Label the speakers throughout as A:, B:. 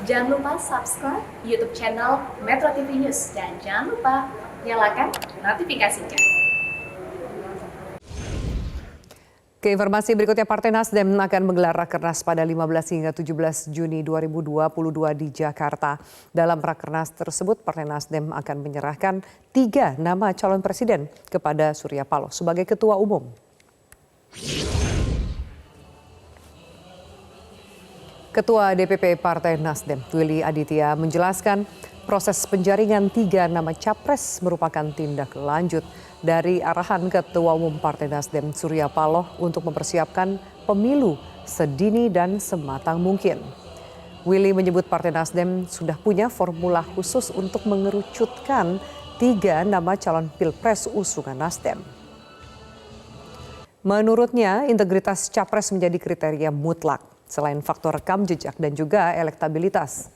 A: Jangan lupa subscribe YouTube channel Metro TV News dan jangan lupa nyalakan notifikasinya.
B: Ke informasi berikutnya, Partai Nasdem akan menggelar Rakernas pada 15 hingga 17 Juni 2022 di Jakarta. Dalam Rakernas tersebut, Partai Nasdem akan menyerahkan 3 nama calon presiden kepada Surya Paloh sebagai Ketua Umum. Ketua DPP Partai Nasdem, Willy Aditya, menjelaskan proses penjaringan 3 nama capres merupakan tindak lanjut dari arahan Ketua Umum Partai Nasdem Surya Paloh untuk mempersiapkan pemilu sedini dan sematang mungkin. Willy menyebut Partai Nasdem sudah punya formula khusus untuk mengerucutkan 3 nama calon pilpres usungan Nasdem. Menurutnya, integritas capres menjadi kriteria mutlak selain faktor rekam jejak dan juga elektabilitas.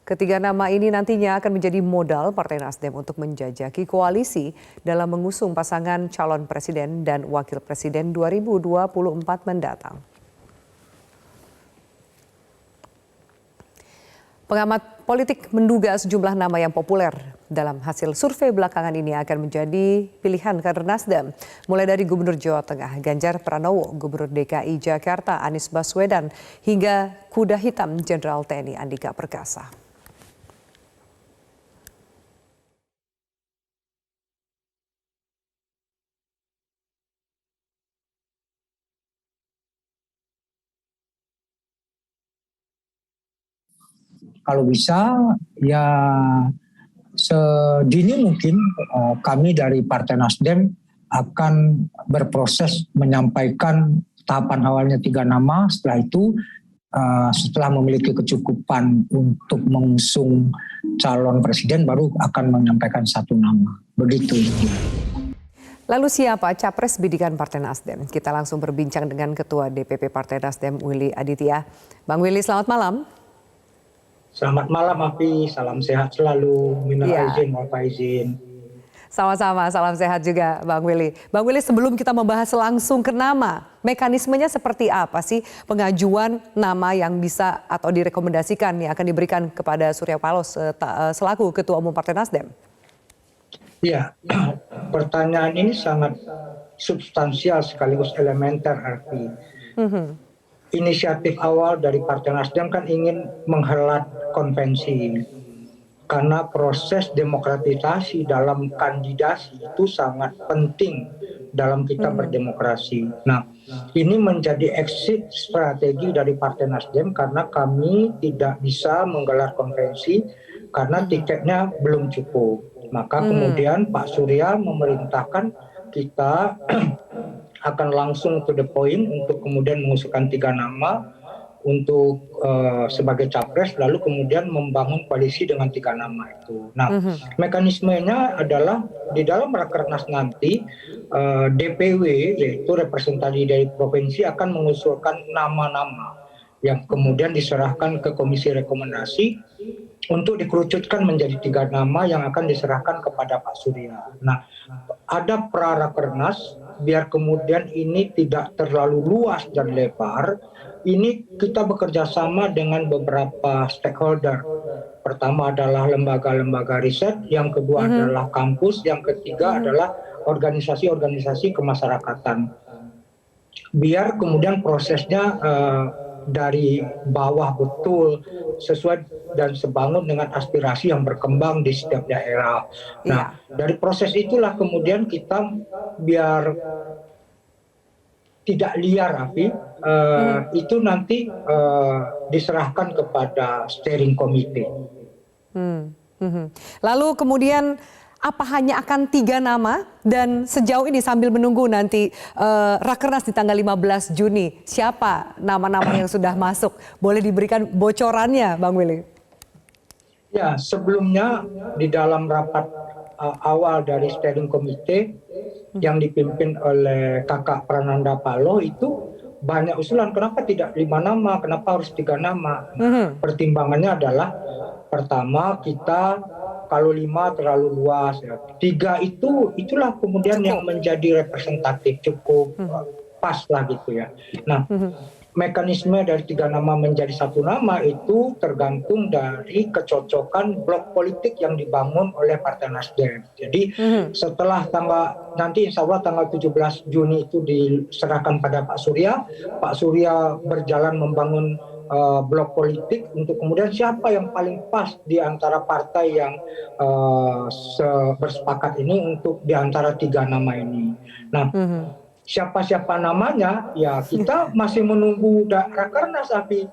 B: Ketiga nama ini nantinya akan menjadi modal Partai Nasdem untuk menjajaki koalisi dalam mengusung pasangan calon presiden dan wakil presiden 2024 mendatang. Pengamat politik menduga sejumlah nama yang populer dalam hasil survei belakangan ini akan menjadi pilihan kader Nasdem. Mulai dari Gubernur Jawa Tengah Ganjar Pranowo, Gubernur DKI Jakarta Anies Baswedan, hingga kuda hitam Jenderal TNI Andika Perkasa.
C: Kalau bisa ya sedini mungkin kami dari Partai Nasdem akan berproses menyampaikan tahapan awalnya 3 nama. Setelah itu setelah memiliki kecukupan untuk mengusung calon presiden baru akan menyampaikan 1 nama. Begitu.
B: Lalu siapa capres bidikan Partai Nasdem? Kita langsung berbincang dengan Ketua DPP Partai Nasdem Willy Aditya. Bang Willy, selamat malam.
D: Selamat malam, Afi. Salam sehat selalu. Minal aizin wal faizin.
B: Sama-sama, salam sehat juga Bang Willy. Bang Willy, sebelum kita membahas langsung ke nama, mekanismenya seperti apa sih pengajuan nama yang bisa atau direkomendasikan yang akan diberikan kepada Surya Paloh selaku Ketua Umum Partai Nasdem?
D: Ya, pertanyaan ini sangat substansial sekaligus elementer, Afi. Inisiatif awal dari Partai Nasdem kan ingin menghelat konvensi. Karena proses demokratisasi dalam kandidasi itu sangat penting dalam kita berdemokrasi. Nah, ini menjadi exit strategi dari Partai Nasdem karena kami tidak bisa menggelar konvensi karena tiketnya belum cukup. Maka kemudian Pak Surya memerintahkan kita akan langsung to the point untuk kemudian mengusulkan 3 nama untuk sebagai capres, lalu kemudian membangun koalisi dengan 3 nama itu. Nah, mekanismenya adalah di dalam Rakernas nanti DPW yaitu representasi dari provinsi akan mengusulkan nama-nama yang kemudian diserahkan ke komisi rekomendasi untuk dikerucutkan menjadi 3 nama yang akan diserahkan kepada Pak Surya. Nah, ada pra-Rakernas biar kemudian ini tidak terlalu luas dan lebar. Ini kita bekerja sama dengan beberapa stakeholder. Pertama adalah lembaga-lembaga riset, yang kedua adalah kampus, yang ketiga adalah organisasi-organisasi kemasyarakatan. Biar kemudian prosesnya dari bawah betul sesuai dan sebangun dengan aspirasi yang berkembang di setiap daerah. Nah, dari proses itulah kemudian kita biar tidak liar, Afi, itu nanti diserahkan kepada steering committee.
B: Lalu kemudian apa hanya akan 3 nama dan sejauh ini sambil menunggu nanti Rakernas di tanggal 15 Juni, siapa nama-nama yang sudah masuk? Boleh diberikan bocorannya, Bang Willy?
D: Ya, sebelumnya di dalam rapat awal dari steering committee yang dipimpin oleh Kakak Prananda Paloh itu banyak usulan, kenapa tidak 5 nama, kenapa harus 3 nama. Pertimbangannya adalah pertama kita kalau 5 terlalu luas, ya. 3 itulah kemudian yang menjadi representatif, cukup pas lah gitu ya. Nah, mekanisme dari 3 nama menjadi 1 nama itu tergantung dari kecocokan blok politik yang dibangun oleh Partai Nasdem. Jadi setelah nanti insya Allah tanggal 17 Juni itu diserahkan pada Pak Surya berjalan membangun blok politik untuk kemudian siapa yang paling pas di antara partai yang bersepakat ini untuk di antara 3 nama ini. Nah, siapa-siapa namanya, ya kita masih menunggu Rakernas, Afi.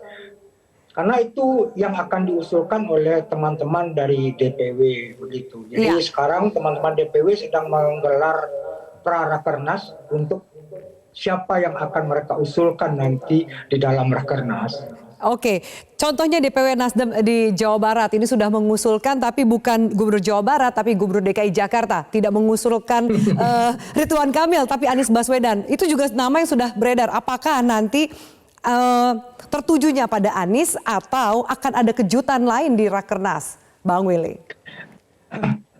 D: Karena itu yang akan diusulkan oleh teman-teman dari DPW begitu. Jadi sekarang teman-teman DPW sedang menggelar pra-Rakernas untuk siapa yang akan mereka usulkan nanti di dalam Rakernas.
B: Oke, contohnya DPW Nasdem di Jawa Barat ini sudah mengusulkan, tapi bukan Gubernur Jawa Barat, tapi Gubernur DKI Jakarta. Tidak mengusulkan Ridwan Kamil, tapi Anies Baswedan. Itu juga nama yang sudah beredar. Apakah nanti tertujunya pada Anies atau akan ada kejutan lain di Rakernas, Bang Willy?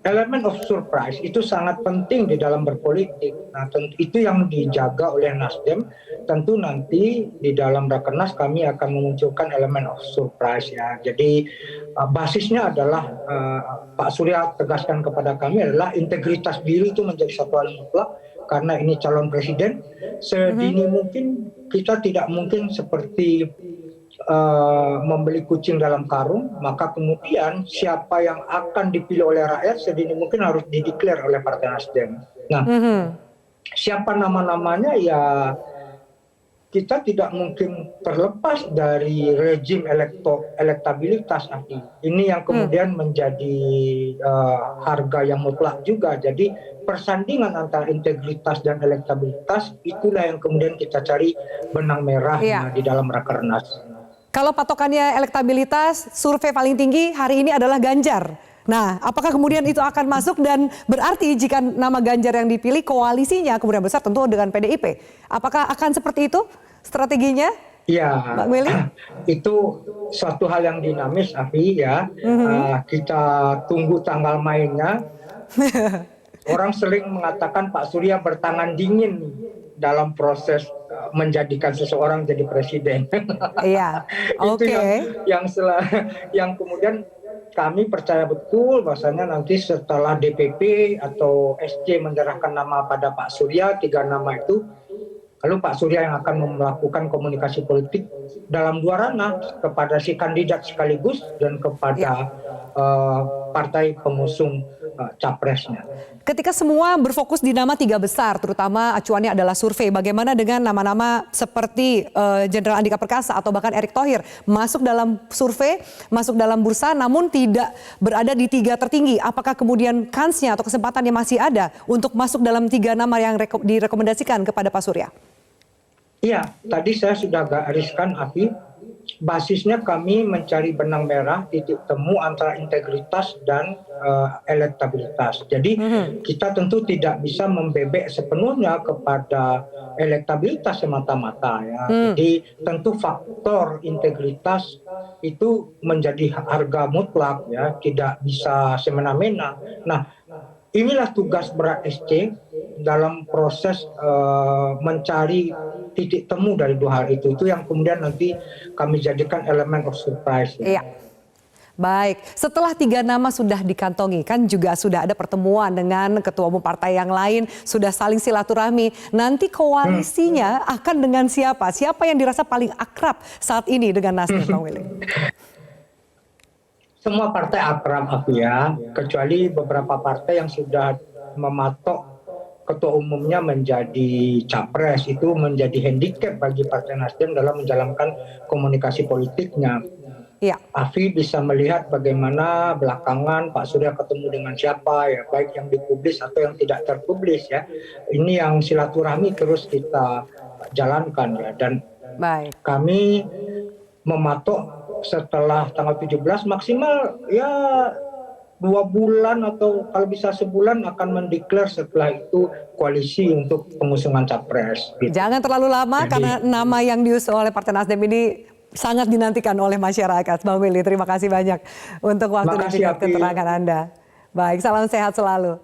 D: Elemen of surprise itu sangat penting di dalam berpolitik. Nah, itu yang dijaga oleh Nasdem. Tentu nanti di dalam Rakernas kami akan memunculkan elemen of surprise ya. Jadi basisnya adalah Pak Surya tegaskan kepada kami adalah integritas diri itu menjadi satu hal mutlak karena ini calon presiden. Sedini mungkin kita tidak mungkin seperti membeli kucing dalam karung, maka kemudian siapa yang akan dipilih oleh rakyat sedini mungkin harus dideklar oleh Partai Nasdem. Nah, siapa nama-namanya ya kita tidak mungkin terlepas dari rejim elektabilitas nanti. Ini yang kemudian menjadi harga yang mutlak juga. Jadi persandingan antara integritas dan elektabilitas itulah yang kemudian kita cari benang merahnya di dalam Rakernas.
B: Kalau patokannya elektabilitas, survei paling tinggi hari ini adalah Ganjar. Nah, apakah kemudian itu akan masuk dan berarti jika nama Ganjar yang dipilih koalisinya kemudian besar tentu dengan PDIP. Apakah akan seperti itu strateginya?
D: Ya,
B: Mbak Willy?
D: Itu suatu hal yang dinamis, Afi ya. Kita tunggu tanggal mainnya. Orang sering mengatakan Pak Surya bertangan dingin dalam proses menjadikan seseorang jadi presiden.
B: Iya,
D: Itu yang kemudian kami percaya betul bahwasanya nanti setelah DPP atau SC menyerahkan nama pada Pak Surya, 3 nama itu, lalu Pak Surya yang akan melakukan komunikasi politik dalam 2 ranah, kepada si kandidat sekaligus dan kepada partai pengusung capresnya.
B: Ketika semua berfokus di nama 3 besar, terutama acuannya adalah survei, bagaimana dengan nama-nama seperti Jenderal Andika Perkasa atau bahkan Erick Thohir masuk dalam survei, masuk dalam bursa, namun tidak berada di 3 tertinggi. Apakah kemudian kansnya atau kesempatannya masih ada untuk masuk dalam 3 nama yang direkomendasikan kepada Pak Surya?
D: Iya, tadi saya sudah gariskan, Afi. Basisnya kami mencari benang merah titik temu antara integritas dan elektabilitas. Jadi kita tentu tidak bisa membebek sepenuhnya kepada elektabilitas semata-mata ya. Jadi tentu faktor integritas itu menjadi harga mutlak ya, tidak bisa semena-mena. Nah, inilah tugas berat SC dalam proses mencari titik temu dari 2 hal itu yang kemudian nanti kami jadikan elemen of surprise.
B: Iya. Baik, setelah 3 nama sudah dikantongi, kan juga sudah ada pertemuan dengan ketua umum partai yang lain, sudah saling silaturahmi. Nanti koalisinya akan dengan siapa? Siapa yang dirasa paling akrab saat ini dengan Nasdem, Bang Willy?
D: Semua partai akrab, ya, kecuali beberapa partai yang sudah mematok ketua umumnya menjadi capres, itu menjadi handicap bagi Partai Nasdem dalam menjalankan komunikasi politiknya.
B: Ya.
D: Afi bisa melihat bagaimana belakangan Pak Surya ketemu dengan siapa ya, baik yang dipublis atau yang tidak terpublis ya. Ini yang silaturahmi terus kita jalankan ya, dan kami mematok setelah tanggal 17 maksimal ya 2 bulan atau kalau bisa sebulan akan mendeklar setelah itu koalisi untuk pengusungan capres. Gitu.
B: Jangan terlalu lama. Jadi, karena nama yang diusung oleh Partai Nasdem ini sangat dinantikan oleh masyarakat. Bang Willy, terima kasih banyak untuk waktu dan juga keterangan Anda. Baik, salam sehat selalu.